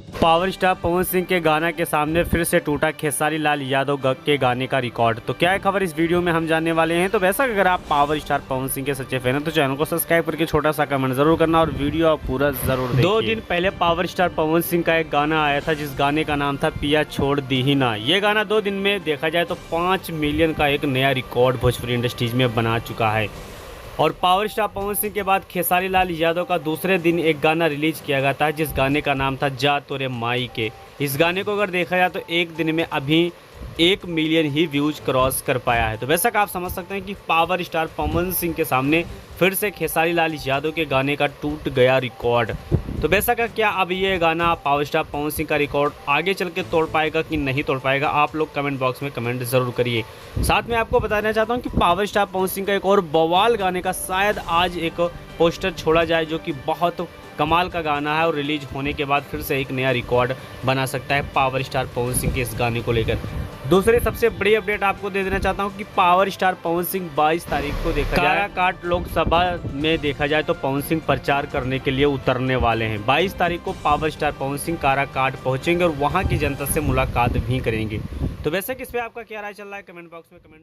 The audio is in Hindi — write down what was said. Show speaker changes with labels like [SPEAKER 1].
[SPEAKER 1] पावर स्टार पवन सिंह के गाना के सामने फिर से टूटा खेसारी लाल यादव के गाने का रिकॉर्ड। तो क्या है खबर इस वीडियो में हम जानने वाले हैं। तो वैसा अगर आप पावर स्टार पवन सिंह के सच्चे फैन हैं तो चैनल को सब्सक्राइब करके छोटा सा कमेंट जरूर करना और वीडियो आप पूरा जरूर देखिए। 2 दिन पहले पावर स्टार पवन सिंह का एक गाना आया था जिस गाने का नाम था पिया छोड़ दी ही ना। ये गाना 2 दिन में देखा जाए तो 5 मिलियन का एक नया रिकॉर्ड भोजपुरी इंडस्ट्रीज में बना चुका है। और पावर स्टार पवन सिंह के बाद खेसारी लाल यादव का दूसरे दिन एक गाना रिलीज किया गया था जिस गाने का नाम था जा तोरे माई के। इस गाने को अगर देखा जाए तो एक दिन में अभी 1 मिलियन ही व्यूज क्रॉस कर पाया है। तो वैसा कि आप समझ सकते हैं कि पावर स्टार पवन सिंह के सामने फिर से खेसारी लाल यादव के गाने का टूट गया रिकॉर्ड। तो वैसा का क्या अब ये गाना पावर स्टार पवन सिंह का रिकॉर्ड आगे चल के तोड़ पाएगा कि नहीं तोड़ पाएगा, आप लोग कमेंट बॉक्स में कमेंट ज़रूर करिए। साथ में आपको बताना चाहता हूँ कि पावर स्टार पवन सिंह का एक और बवाल गाने का शायद आज एक पोस्टर छोड़ा जाए जो कि बहुत कमाल का गाना है और रिलीज होने के बाद फिर से एक नया रिकॉर्ड बना सकता है पावर स्टार पवन सिंह के इस गाने को लेकर। दूसरी सबसे बड़ी अपडेट आपको दे देना चाहता हूं कि पावर स्टार पवन सिंह 22 तारीख को देखा जाए काराकाट लोकसभा में देखा जाए तो पवन सिंह प्रचार करने के लिए उतरने वाले हैं। 22 तारीख को पावर स्टार पवन सिंह काराकाट पहुंचेंगे और वहां की जनता से मुलाकात भी करेंगे। तो वैसे कि इस पे आपका क्या राय चल रहा है कमेंट बॉक्स में कमेंट